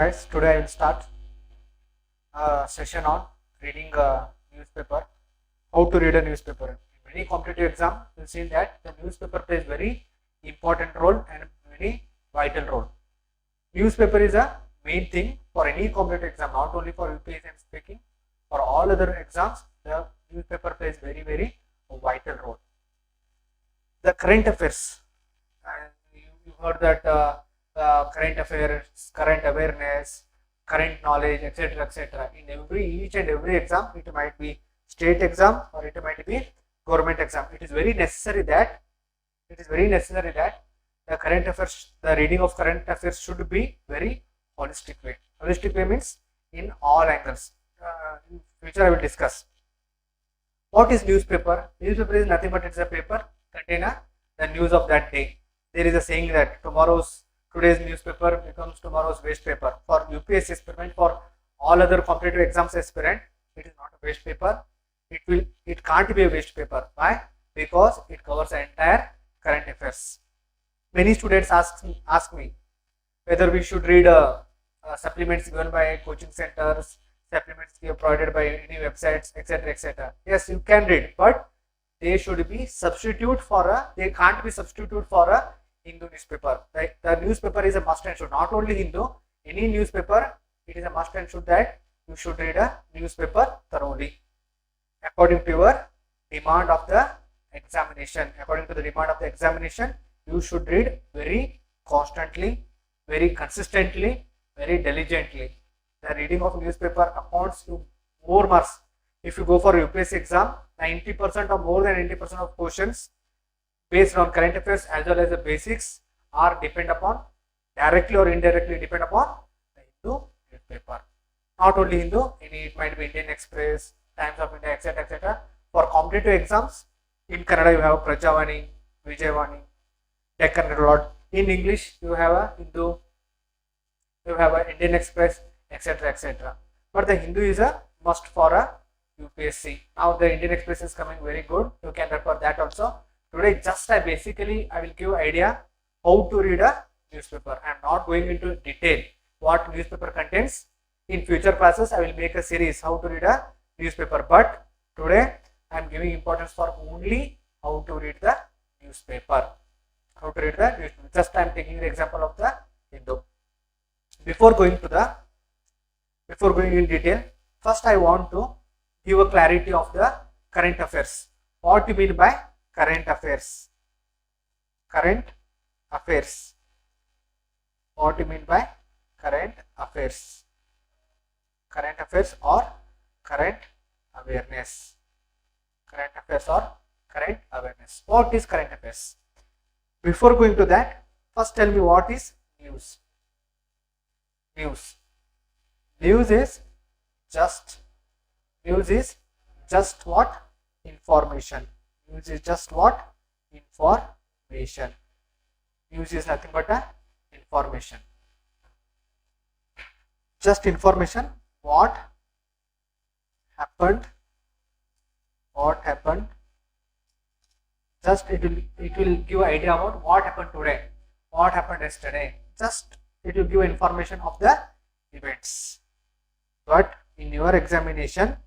guys, today I will start a session on reading a newspaper, how to read a newspaper. In many competitive exam, you will see that the newspaper plays very important role and very vital role. Newspaper is a main thing for any competitive exam, not only for UPSC I'm speaking, for all other exams, the newspaper plays very vital role. The current affairs, you heard that current affairs, current awareness, current knowledge, etc., etc. In each and every exam, it might be state exam or it might be government exam. It is very necessary that the current affairs, the reading of current affairs should be very holistic way. Holistic way means in all angles. In future, I will discuss. What is newspaper? Newspaper is nothing but it's a paper containing the news of that day. There is a saying that today's newspaper becomes tomorrow's waste paper. For UPSC aspirant, for all other competitive exams aspirant, it is not a waste paper. It can't be a waste paper. Why? Because it covers the entire current affairs. Many students ask me whether we should read supplements given by coaching centers, supplements provided by any websites, etc., etc. Yes, you can read, but they should be they can't be substitute for a Hindu newspaper. The newspaper is a must and should, not only Hindu, any newspaper, it is a must and should that you should read a newspaper thoroughly. According to your demand of the examination, you should read very constantly, very consistently, very diligently. The reading of newspaper accounts to more marks. If you go for UPSC exam, 90% or more than 90% of questions based on current affairs as well as the basics are directly or indirectly depend upon the Hindu newspaper. Not only Hindu, it might be Indian Express, Times of India, etc., etc. For competitive exams, in Kannada you have Prajavani, Vijayavani, Deccan Herald. In English you have a Hindu, you have a Indian Express, etc., etc. But the Hindu is a must for a UPSC. Now the Indian Express is coming very good. You can refer that also. Today I will give idea how to read a newspaper. I am not going into detail what newspaper contains. In future classes I will make a series how to read a newspaper. But today I am giving importance for only how to read the newspaper. Just I am taking the example of the Hindu. Before going in detail, first I want to give a clarity of the current affairs. What do you mean by current affairs? What do you mean by current affairs? Current affairs or current awareness? What is current affairs? Before going to that, first tell me what is news. News is just what? Information. News is nothing but a information. Just information. What happened? Just it will give idea about what happened today, what happened yesterday. Just it will give information of the events. But in your examination,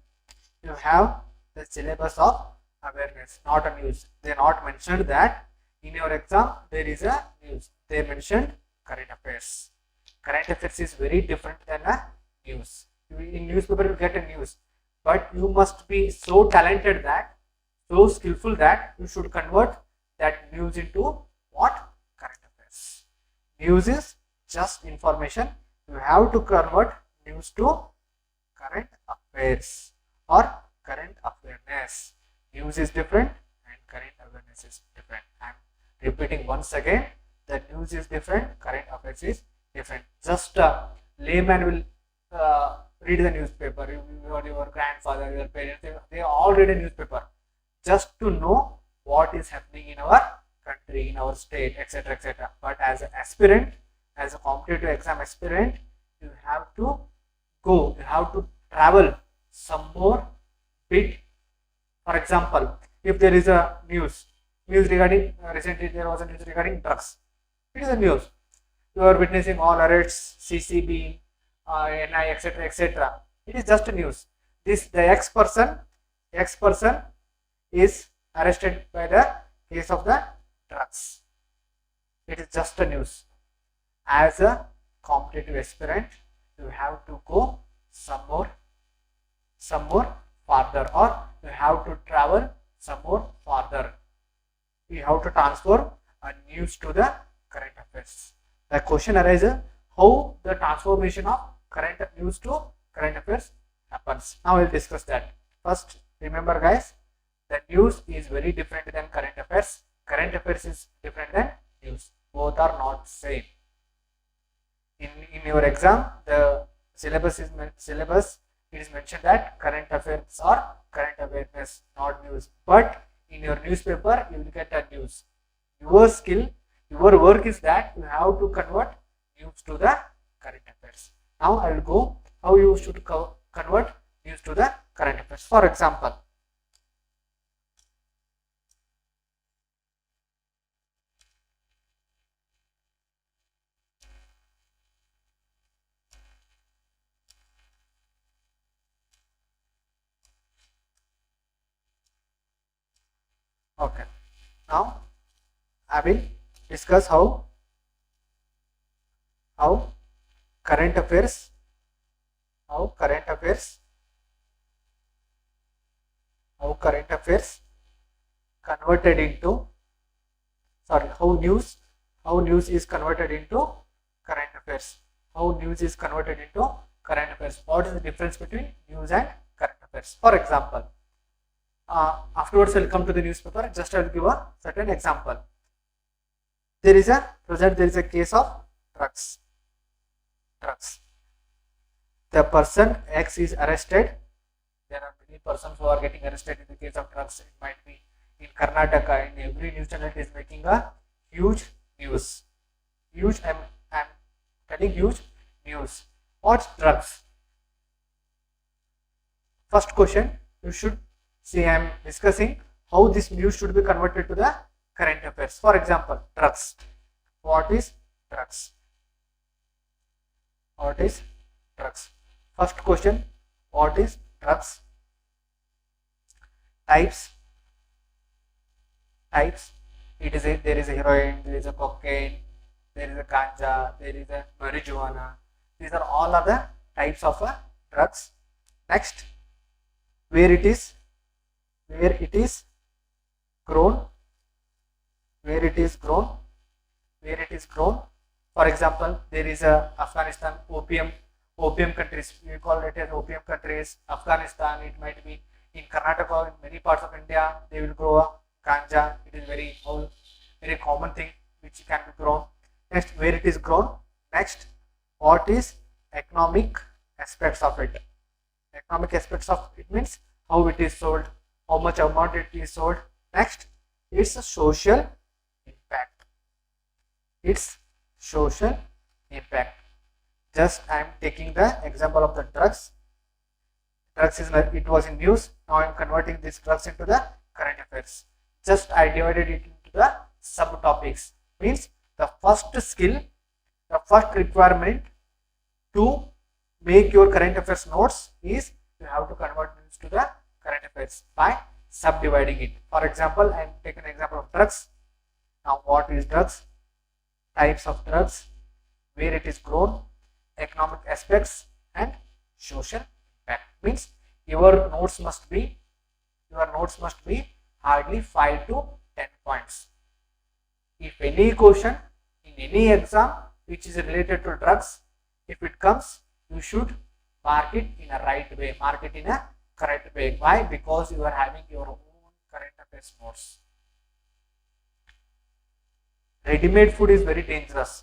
you have the syllabus of awareness, not a news. They not mentioned that in your exam there is a news. They mentioned current affairs. Current affairs is very different than a news. In newspaper you get a news, but you must be so talented so skillful that you should convert that news into what? Current affairs. News is just information. You have to convert news to current affairs or current awareness. News is different and current awareness is different. I am repeating once again, the news is different, current affairs is different. Just a layman will read the newspaper. Your grandfather, your parents, they all read a newspaper just to know what is happening in our country, in our state, etc., etc. But as an aspirant, as a competitive exam aspirant, you have to travel some more bit. For example, if there is a news regarding recently there was a news regarding drugs. It is a news. You are witnessing all arrests, CCB, NI, etc., etc. It is just news. The X person is arrested by the case of the drugs. It is just a news. As a competitive aspirant, you have to go some more farther, or you have to travel some more farther. You have to transform a news to the current affairs. The question arises, how the transformation of current news to current affairs happens. Now we'll discuss that. First, remember guys, the news is very different than current affairs. Current affairs is different than news. Both are not same. In your exam, the syllabus it is mentioned that current affairs are current awareness, not news. But in your newspaper, you will get a news. Your skill, your work is that you have to convert news to the current affairs. Now I will go how you should convert news to the current affairs. For example, okay. Now I will discuss how current affairs converted into how news is converted into current affairs. How news is converted into current affairs. What is the difference between news and current affairs? For example, afterwards I'll come to the newspaper. Just I'll give a certain example. There is a case of drugs. The person X is arrested. There are many persons who are getting arrested in the case of drugs. It might be in Karnataka. In every news channel, it is making a huge news. I'm telling huge news. What's drugs? First question you should see. I am discussing how this news should be converted to the current affairs. For example, drugs. What is drugs? What is drugs? First question, what is drugs? Types. There is a heroin, there is a cocaine, there is a ganja, there is a marijuana. These are all other types of drugs. Next, where it is grown. For example, there is a Afghanistan, opium countries. We call it as opium countries. Afghanistan, it might be in Karnataka, in many parts of India, they will grow a ganja. It is very common thing which can be grown. Next, where it is grown. Next, what is economic aspects of it? Economic aspects of it means how it is sold, how much amount it is sold. Next, its social impact. Just I am taking the example of the drugs. It was in news. Now I am converting these drugs into the current affairs. Just I divided it into the subtopics. Means the first skill, the first requirement to make your current affairs notes is you have to convert news to the current affairs by subdividing it. For example, I am taking an example of drugs. Now what is drugs? Types of drugs, where it is grown, economic aspects, and social impact. Means your notes must be hardly 5 to 10 points. If any question in any exam which is related to drugs, if it comes, you should mark it in a right way, mark it in a correct way. Why? Because you are having your own current affairs notes. Ready-made food is very dangerous.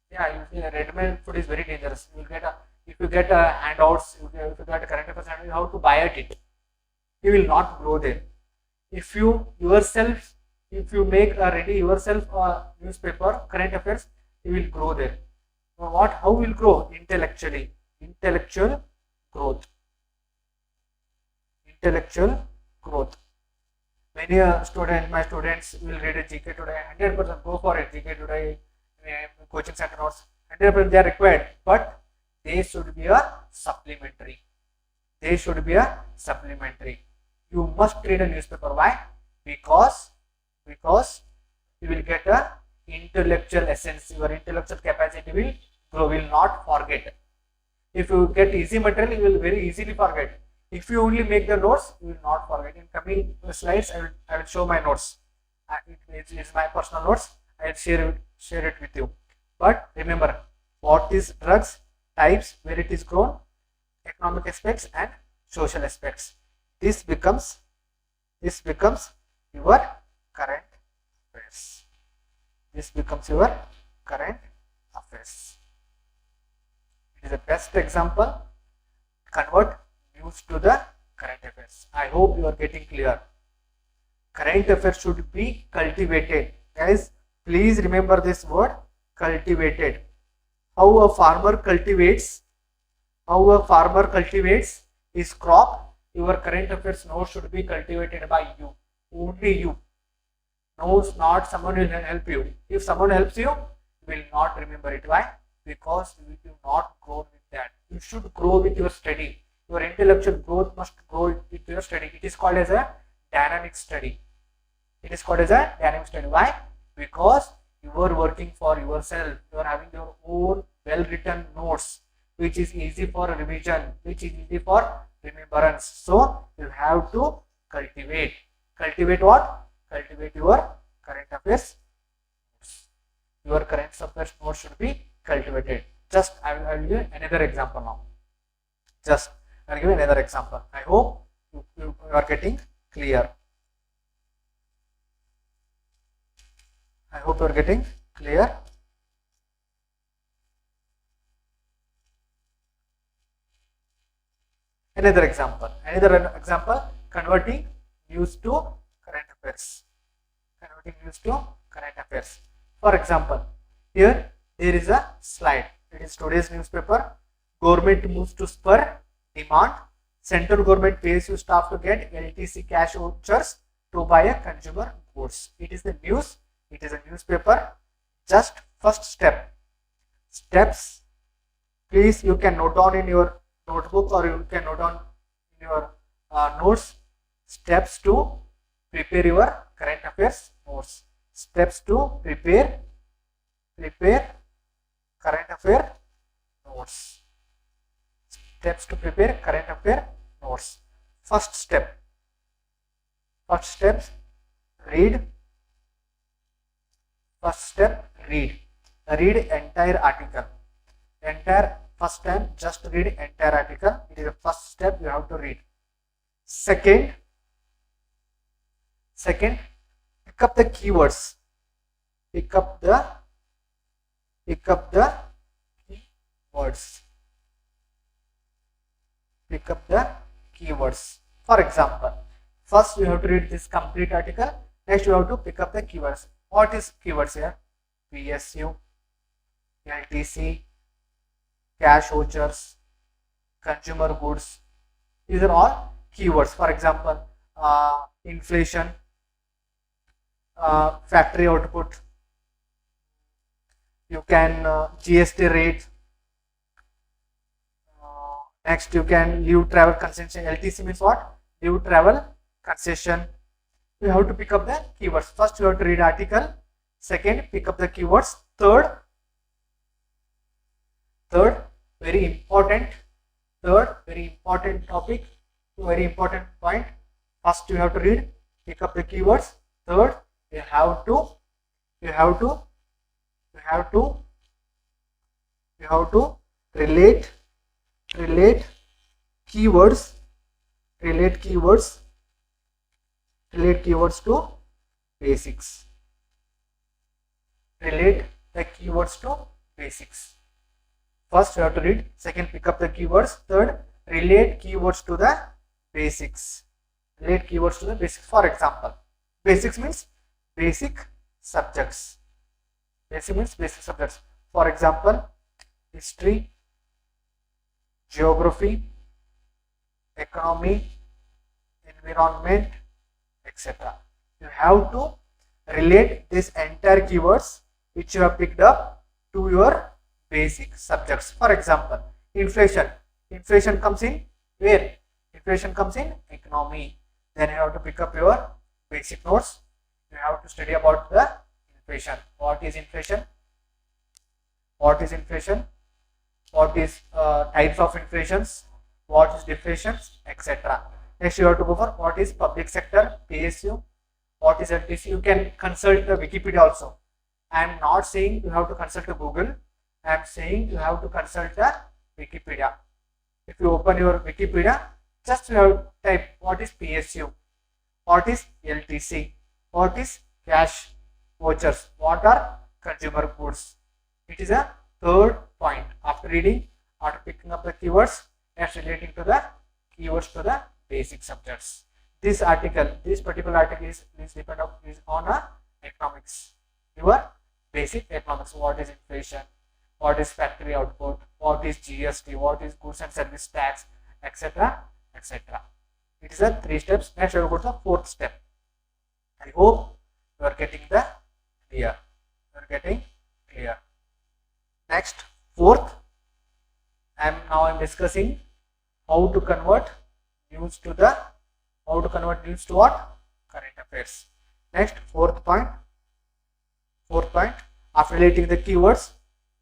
Yeah, ready-made food is very dangerous. If you get handouts, if you get a current affairs handouts, you have to buy it. You will not grow there. If you make a ready yourself a newspaper, current affairs, you will grow there. So how will grow? Intellectually. Intellectual growth. Many my students will read a GK today. 100% go for it. GK today, coaching center notes. 100% they are required, but they should be a supplementary. They should be a supplementary. You must read a newspaper. Why? Because you will get a intellectual essence. Your intellectual capacity will grow. Will not forget. If you get easy material, you will very easily forget. If you only make the notes, you will not forget. In coming slides, I will show my notes. It is my personal notes. I will share it with you. But remember, what is drugs, types, where it is grown, economic aspects and social aspects. This becomes your current affairs. This becomes your current affairs. It is the best example. Convert news to the current affairs. I hope you are getting clear. Current affairs should be cultivated. Guys, please remember this word, cultivated. How a farmer cultivates his crop, your current affairs notes should be cultivated by you. Only you. No, not someone will help you. If someone helps you, you will not remember it. Why? Because you will not grow with that. You should grow with your study. Your intellectual growth must grow with your study. It is called as a dynamic study. It is called as a dynamic study. Why? Because you are working for yourself. You are having your own well-written notes, which is easy for revision, which is easy for remembrance. So you have to cultivate. Cultivate what? Cultivate your current affairs. Your current affairs notes should be cultivated. Just I will give another example now. Just I will give another example. I hope you are getting clear. I hope you are getting clear. Another example, converting news to current affairs. Converting news to current affairs. For example, here there is a slide. It is today's newspaper. Government moves to spur demand. Central government pays you staff to get LTC cash vouchers to buy a consumer goods. It is the news. It is a newspaper. Just first step. Steps. Please, you can note down in your notebook or you can note down in your notes. Steps to prepare your current affairs notes. Steps to prepare current affair notes. Steps to prepare current affair notes. First step. Read. First step, read. Read entire article. First time, just read entire article. It is the first step you have to read. Second, pick up the keywords. Pick up the keywords. Pick up the keywords. For example, first you have to read this complete article. Next you have to pick up the keywords. What is keywords here? PSU, LTC, cash vouchers, consumer goods. These are all keywords. For example, inflation, factory output. You can GST rate. Next, you can leave travel concession. LTC means what? Leave travel concession. You have to pick up the keywords. First, you have to read article. Second, pick up the keywords. Third, very important topic, very important point. First, you have to read, pick up the keywords. Third, you have to relate keywords to basics. Relate the keywords to basics. First you have to read, second pick up the keywords, third relate keywords to the basics. Relate keywords to the basics. For example, basics means basic subjects. Basic means basic subjects. For example, history, geography, economy, environment, etc. You have to relate this entire keywords which you have picked up to your basic subjects. For example, Inflation. Inflation comes in where? Inflation comes in economy. Then you have to pick up your basic notes. You have to study about the inflation. What is inflation? What is inflation? What is types of inflations? What is deflations, etc. Next, you have to go for what is public sector, PSU. What is LTC? You can consult the Wikipedia also. I am not saying you have to consult the Google. I am saying you have to consult the Wikipedia. If you open your Wikipedia, just you have to type what is PSU, what is LTC, what is cash vouchers, what are consumer goods. It is a third point. After reading, after picking up the keywords, that's relating to the keywords to the basic subjects. This article, this particular article is on economics. Your basic economics. What is inflation? What is factory output? What is GST? What is goods and service tax, etc., etc. It is a 3 steps. Next, I will go to the 4th step. I hope you are getting the clear. You are getting clear. Next, 4th. Now I am discussing how to convert news to what? Current affairs. Next, 4th point. 4th point. After relating the keywords,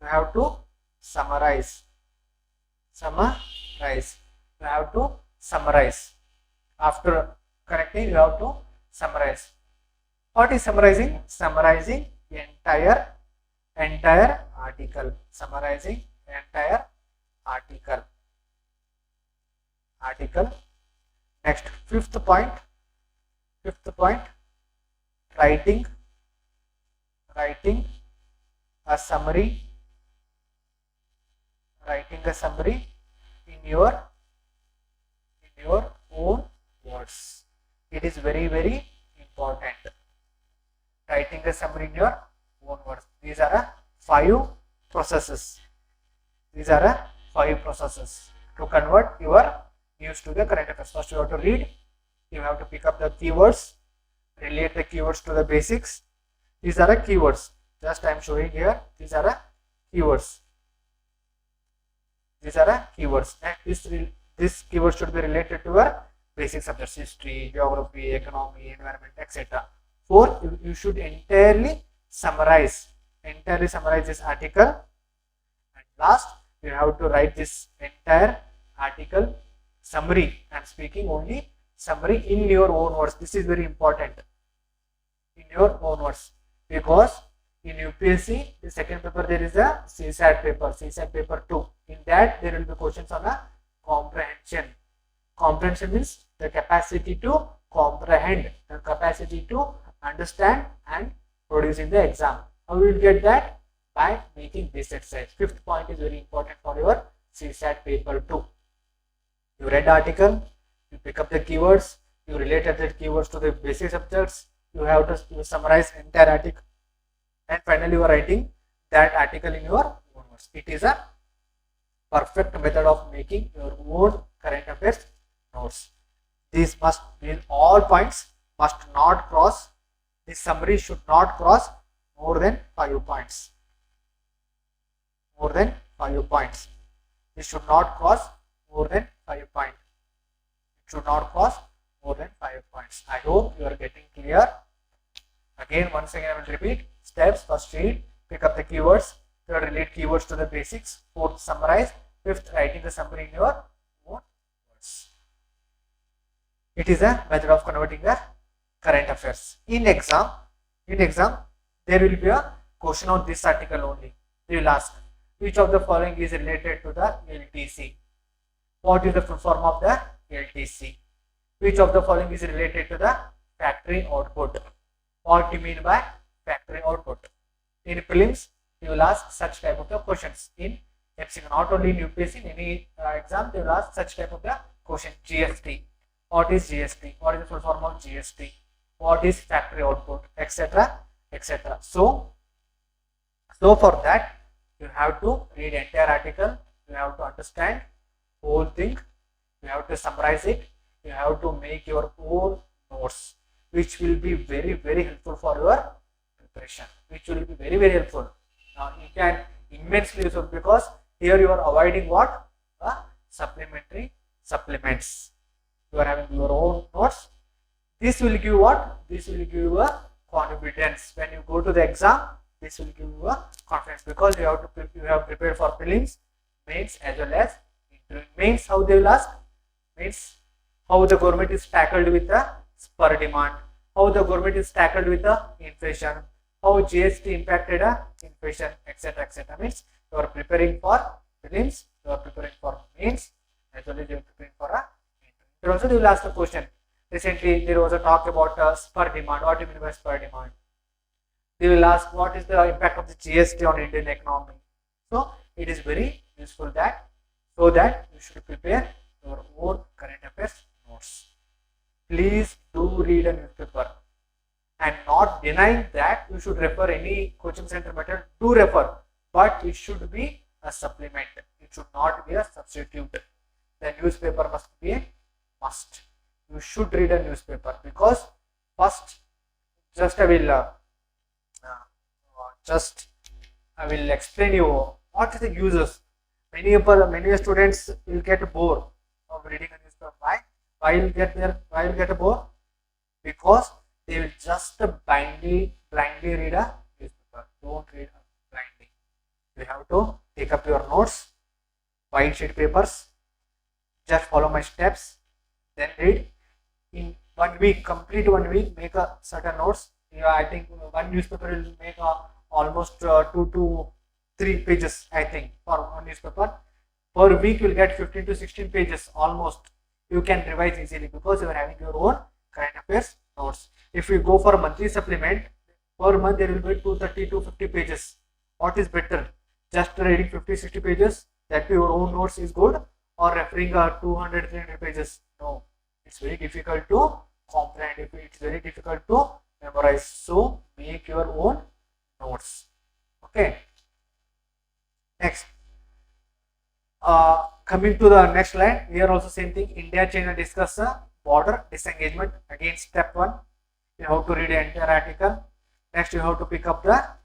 you have to summarize. You have to summarize. After connecting, you have to summarize. What is summarizing? Summarizing entire article. Summarizing entire article. Next, 5th point. Writing a summary. In your own words. It is very, very important. Writing a summary in your own words. These are 5 processes. To convert your news to the current affairs. First, you have to read. You have to pick up the keywords. Relate the keywords to the basics. These are keywords. Just I am showing here. These are keywords. And this keyword should be related to your basic subjects: history, geography, economy, environment, etc. 4, you should entirely summarize this article. And last, you have to write this entire article summary. I am speaking only summary in your own words. This is very important. In your own words, because in UPSC, the second paper, there is a CSAT paper 2. In that, there will be questions on a comprehension. Comprehension means the capacity to comprehend, the capacity to understand and produce in the exam. How you will get that? By making this exercise. 5th point is very important for your CSAT paper 2. You read the article, you pick up the keywords, you related the keywords to the basic subjects, you have to summarize entire article, and finally you are writing that article in your own words. It is a perfect method of making your own current affairs notes. All points must not cross, this summary should not cross more than 5 points. This should not cross more than 5 points. I hope you are getting clear. Once again I will repeat. Steps: first, read, pick up the keywords. 3rd, relate keywords to the basics. 4th, summarize. 5th, writing the summary in your own words. It is a method of converting the current affairs. In exam, there will be a question on this article only. They will ask, which of the following is related to the LTC? What is the full form of the LTC? Which of the following is related to the factory output? What do you mean by factory output? In prelims, you will ask such type of the questions. In MCQ, not only in UPSC, in any exam, they will ask such type of the question. GST. What is GST? What is the full form of GST? What is factory output? Etc. etc. So for that, you have to read entire article. You have to understand whole thing. You have to summarize it. You have to make your own notes, which will be very, very helpful for your preparation. Now you can immensely use it, because here you are avoiding what? supplementary supplements. You are having your own notes. This will give what? This will give you a confidence. When you go to the exam, this will give you a confidence because you have prepared for prelims, mains as well as interview. Mains, how they will ask? Mains, how the government is tackled with the spur demand, how the government is tackled with the inflation, how GST impacted inflation, etc. etc. Means you are preparing for prelims, you are preparing for mains, as well as you are preparing for a interview. Also, they will ask the question. Recently, there was a talk about spur demand. What do you mean by spur demand? They will ask what is the impact of the GST on Indian economy. So, it is very useful that so that you should prepare your own current affairs notes. Please do read a newspaper. I am not denying that you should refer any coaching center method. Do refer, but it should be a supplement. It should not be a substitute. The newspaper must be a must. You should read a newspaper because first, just I will explain you what is the uses. Many students will get bored of reading a newspaper. Why will get bored? Because they will just blindly read a newspaper. Don't read blindly. You have to take up your notes, white sheet papers. Just follow my steps. Then read. In 1 week, complete 1 week, make a certain notes. I think one newspaper will make almost 2 to 3 pages. I think for one newspaper per week you will get 15 to 16 pages almost. You can revise easily because you are having your own current affairs notes. If you go for a monthly supplement, per month there will be 230 to 50 pages. What is better? Just reading 50-60 pages, that your own notes is good, or referring 200-300 pages? No. It's very difficult to comprehend. It's very difficult to memorize. So make your own notes. Okay. Next. Coming to the next line. Here also same thing. India China discuss border disengagement. Again step 1. You have to read the entire article. Next you have to pick up what?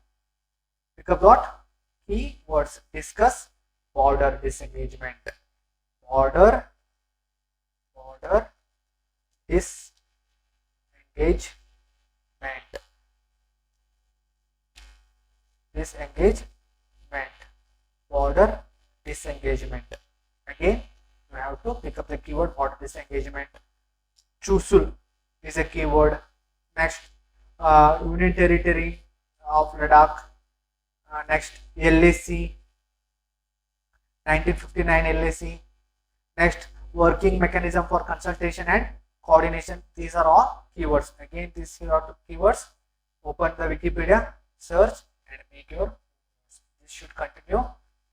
Key words. Discuss border disengagement. Border disengagement. Border disengagement. Again, you have to pick up the keyword border disengagement. Chushul is a keyword. Next, Union Territory of Ladakh. Next, LAC, 1959 LAC. Next, working mechanism for consultation and coordination. These are all keywords. Again, these are keywords. Open the Wikipedia, search, and make your. This should continue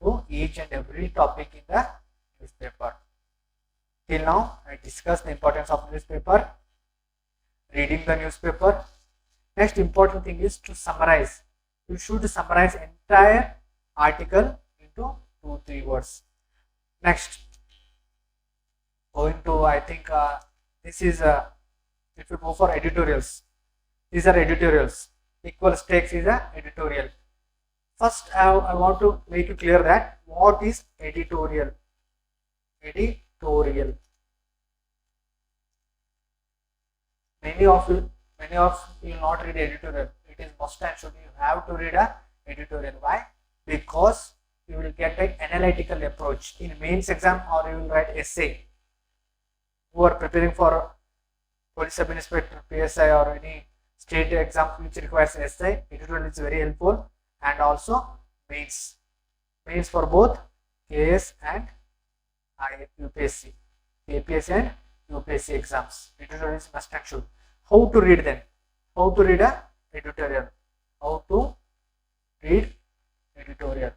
to each and every topic in the newspaper. Till now, I discussed the importance of newspaper, reading the newspaper. Next important thing is to summarize. You should summarize entire article into 2-3 words. Next, going to, I think this is if you go for editorials, these are editorials. Equal stakes is a editorial. First, I want to make you clear that what is editorial. Editorial. Many of you will not read editorial. It is must and should. You have to read a editorial. Why? Because you will get an analytical approach in mains exam, or you will write essay. Who are preparing for police sub inspector, PSI, or any state exam which requires essay, editorial is very helpful. And also mains for both KS and UPSC, APSC and UPSC exams. Editorial is must and should. How to read them? How to read a editorial? How to read editorial?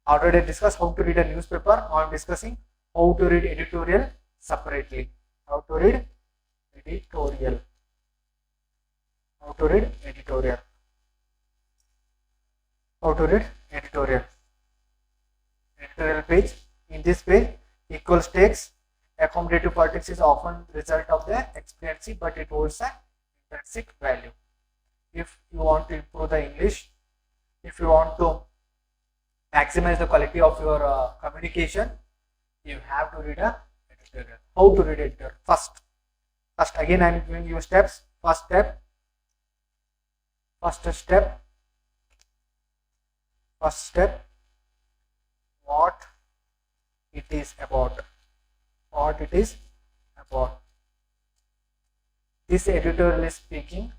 Already discussed how to read a newspaper. Now I am discussing how to read editorial separately. How to read editorial. How to read editorial. How to read editorial. Editorial page. In this page, equal stakes. Accommodative politics is often result of the expediency, but it holds an intrinsic value. If you want to improve the English, if you want to maximize the quality of your communication, you have to read a editorial. How to read editorial? First again I am giving you steps. First step, what it is about. This editorial is speaking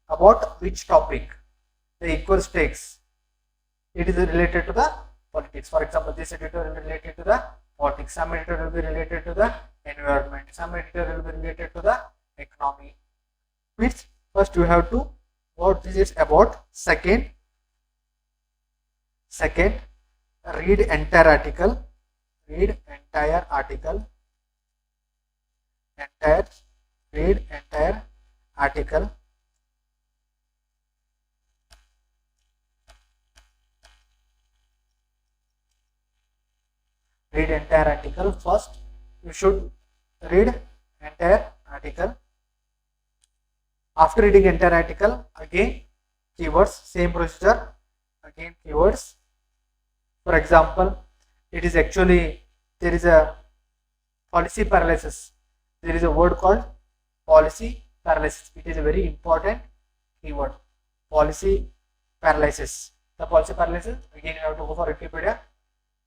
about which topic? The equal stakes. It is related to the politics. For example, this editorial is related to the politics. Some editorial will be related to the environment. Some editorial will be related to the economy. Which first you have to what this is about. Second, read entire article. Read entire article. Read entire article. Read entire article. First, you should read entire article. After reading entire article, again keywords, same procedure. Again keywords. For example, it is actually there is a policy paralysis. There is a word called policy paralysis. It is a very important keyword. Policy paralysis. The policy paralysis. Again, you have to go for Wikipedia.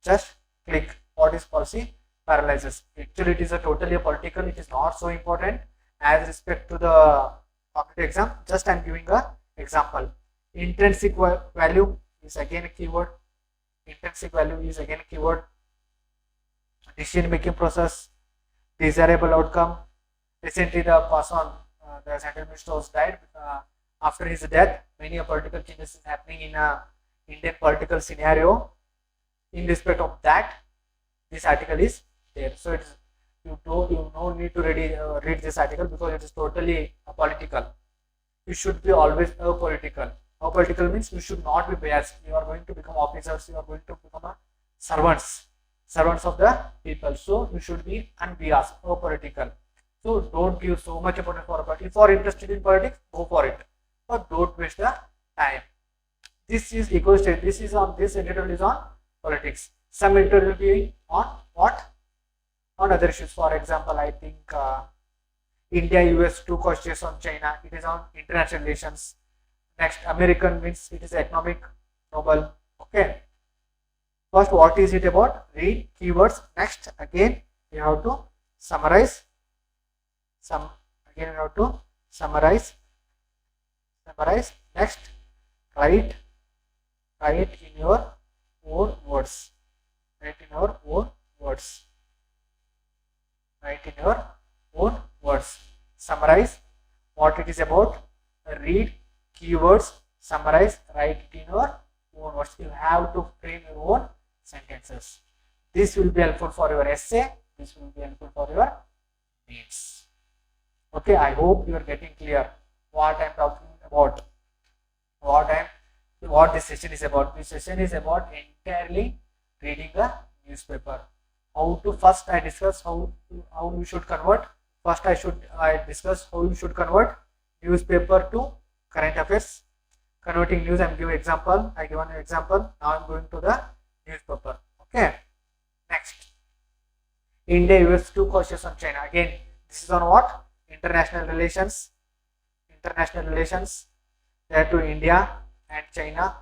Just click what is policy paralysis. Actually, it is a totally a political. It is not so important as respect to the competitive exam. Just I am giving a example. Intrinsic value is again a keyword. Intrinsic value is again a keyword. Decision making process. Desirable outcome. Recently, the person, the central minister was died. After his death, many political changes is happening in a Indian political scenario. In respect of that, this article is there. So it's you no need to read this article because it is totally political. You should be always apolitical. Apolitical means you should not be biased. You are going to become officers. You are going to become a servants of the people. So you should be unbiased, apolitical. So don't give so much importance for politics. If you are interested in politics, go for it, but don't waste the time. This is equal state. This editorial is on politics. Some editorial will be on what? On other issues. For example, I think India, US, two questions on China. It is on international relations. Next, American means it is economic Nobel. Okay. First, what is it about? Read keywords. Next, again, you have to summarize. Next, write in your own words. Summarize what it is about. Read keywords. Summarize. Write it in your own words. You have to frame your own sentences. This will be helpful for your essay. This will be helpful for your needs. Okay, I hope you are getting clear what I am talking about. What this session is about. This session is about entirely reading a newspaper. How to first I discuss how you should convert. First I discuss how you should convert newspaper to current affairs. Converting news, I am giving example. I give an example. Now I am going to the newspaper. Okay. Next, India, US, two questions on China. Again, this is on what? International relations. There to India and China.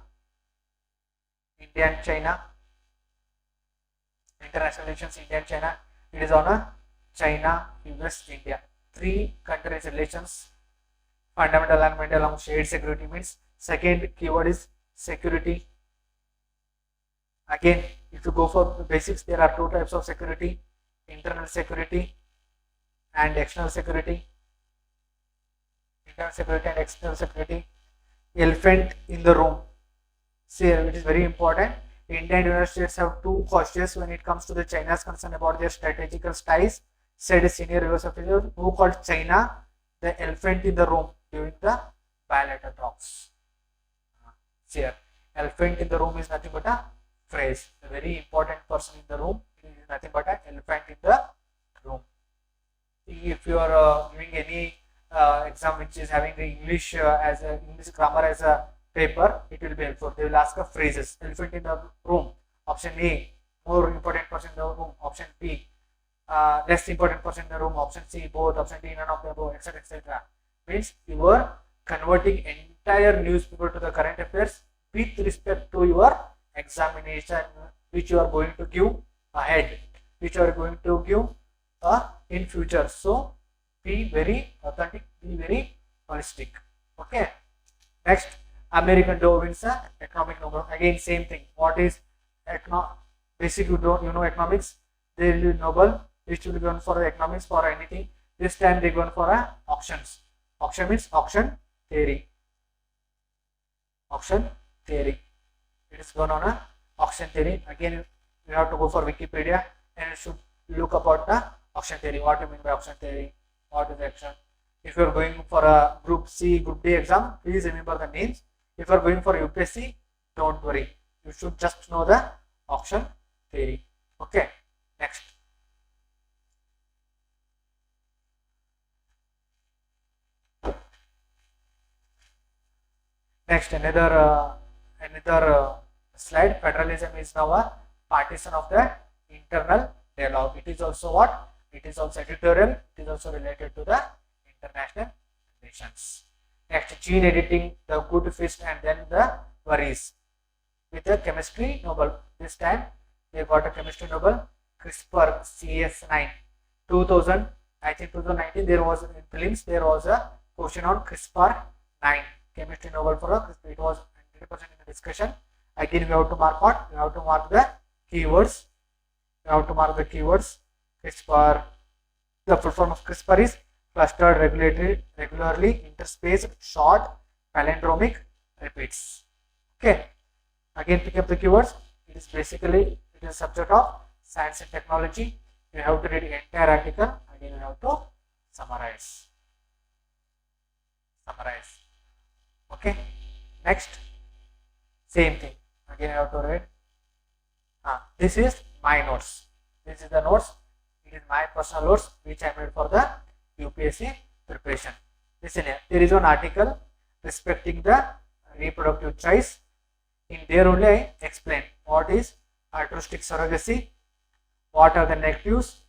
International relations, India and China. It is on a China, US, India. Three countries relations. Fundamental element along shared security means. Second keyword is security. Again, if you go for basics, there are two types of security: internal security and external security. Internal security and external security. Elephant in the room. See, it is very important. India and United States have two cautious when it comes to the China's concern about their strategical ties. Said a senior US official who called China the elephant in the room during the bilateral talks. Here, elephant in the room is nothing but a phrase. A very important person in the room is nothing but an elephant in the room. If you are giving any exam which is having the English as a English grammar as a paper, it will be helpful. They will ask a phrases. Elephant in the room. Option A, more important person in the room, option B. Less important person in the room, option C, both, option D, none of the above, etc. etc. Means you are converting entire newspaper to the current affairs with respect to your examination, which you are going to give ahead, which you are going to give in future. So be very authentic, be very holistic. Okay. Next, American Dow wins the economic Nobel. Again, same thing. What is basic? You know economics. They will be Nobel. Which will be going for economics for anything. This time they going for auctions. Auction means auction theory. Auction theory. It is going on auction theory. Again, you have to go for Wikipedia and you should look about the auction theory. What do you mean by auction theory? What is auction? If you are going for a Group C, Group D exam, please remember the names. If you are going for UPSC, don't worry. You should just know the auction theory. Okay. Next. Next, another slide. Federalism is now a partition of the internal dialogue. It is also what? It is also editorial. It is also related to the international relations. Next, gene editing, the good fist and then the worries. With the chemistry Nobel. This time they got a chemistry Nobel. CRISPR Cas9. 2000, I think 2019 there was in prelims there was a question on CRISPR9. Chemistry Nobel for CRISPR. It was 100% in the discussion. Again, we have to mark what? We have to mark the keywords. We have to mark the keywords. CRISPR. The full form of CRISPR is clustered regularly interspaced short palindromic repeats. Okay. Again, pick up the keywords. It is basically it is subject of science and technology. You have to read the entire article. Again, you have to summarize. Okay. Next, same thing. Again, I have to read. This is my notes. This is the notes. It is my personal notes which I made for the UPSC preparation. Listen here. There is one article respecting the reproductive choice. In there only I explain what is altruistic surrogacy, what are the negatives,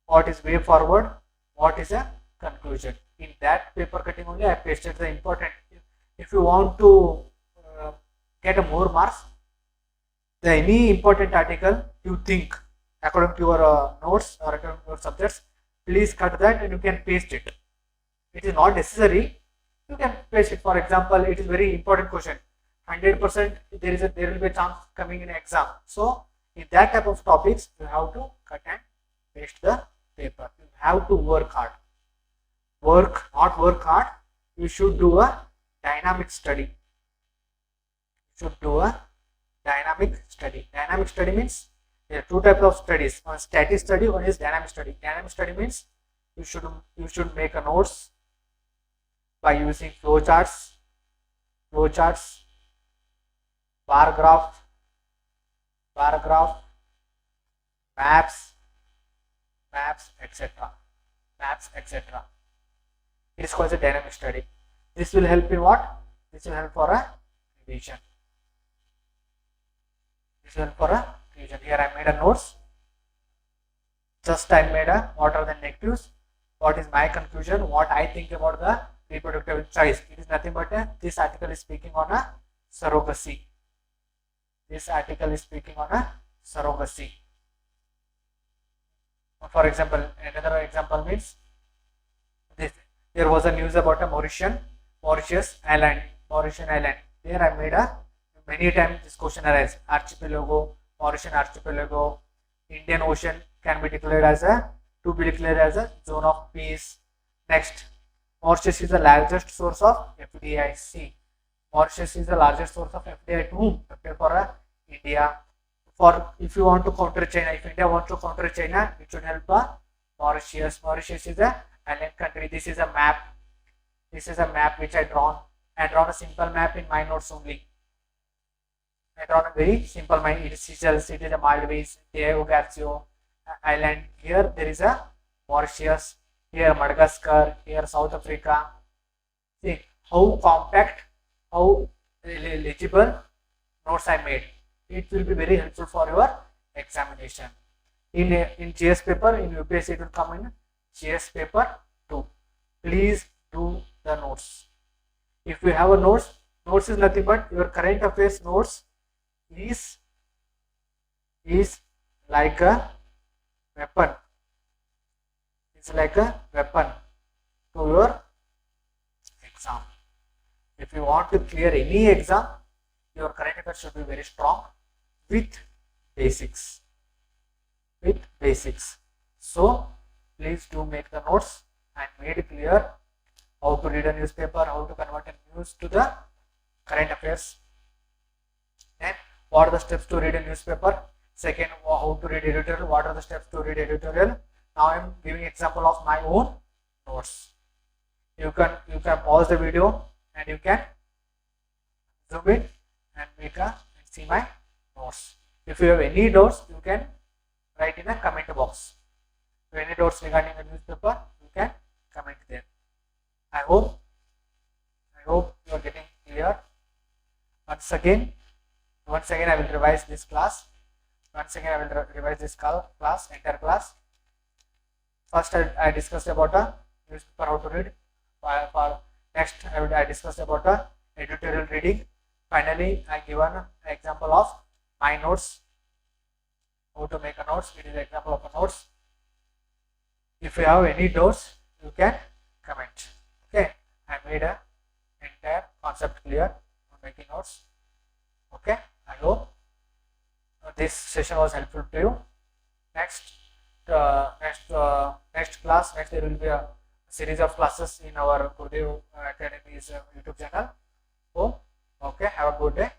what is way forward, what is a conclusion. In that paper cutting only I pasted the important. If you want to get a more marks, the any important article you think according to your notes or according to your subjects, please cut that and you can paste it. It is not necessary. You can paste it. For example, it is very important question. 100% there will be a chance coming in exam. So in that type of topics, you have to cut and paste the paper. You have to work hard. Not work hard. You should do a dynamic study. Dynamic study means there are two types of studies. One static study, one is dynamic study. Dynamic study means you should make a notes by using flowcharts, bar graph, maps, etc. It is called a dynamic study. This will help in what? This will help for a revision. Here I made a notes. Just I made a what are the negatives, what is my conclusion, what I think about the reproductive choice. It is nothing but this article is speaking on a surrogacy. For example, another example means this. There was a news about a Mauritius island. There I made a many times this question arises. Archipelago, Mauritian archipelago, Indian Ocean can be declared as a zone of peace. Next, Mauritius is the largest source of FDI. See, Mauritius is the largest source of FDI to whom? For India. For if you want to counter China, if India wants to counter China, it should help Mauritius. Mauritius is a island country. This is a map. Which I drawn. I drawn a simple map in my notes only. I drawn a very simple map. It is Seychelles, it is a Maldives, Diego Garcia Island. Here there is a Mauritius. Here Madagascar. Here South Africa. See how compact, how legible notes I made. It will be very helpful for your examination. In GS paper, in UPSC it will come in GS paper 2. Please do the notes. If you have a notes is nothing but your current affairs notes is like a weapon. It's like a weapon to your exam. If you want to clear any exam, your current affairs should be very strong with basics. So please do make the notes and made clear how to read a newspaper, how to convert a news to the current affairs, and what are the steps to read a newspaper. Second, how to read editorial, what are the steps to read editorial. Now I am giving example of my own notes. You can pause the video and you can zoom in and see my notes. If you have any doubts, you can write in a comment box. If you have any doubts regarding the newspaper, you can comment there. I hope you are getting clear. Once again I will revise this class. Entire class. First I discussed about a newspaper, how to read. Next I discussed about a editorial reading. Finally I given an example of my notes, how to make a notes. It is an example of a notes. If you have any doubts, you can comment. Okay, I made a entire concept clear on making notes. Okay, I hope this session was helpful to you. Next class, there will be a series of classes in our Gurudev Academy's YouTube channel. So, okay, have a good day.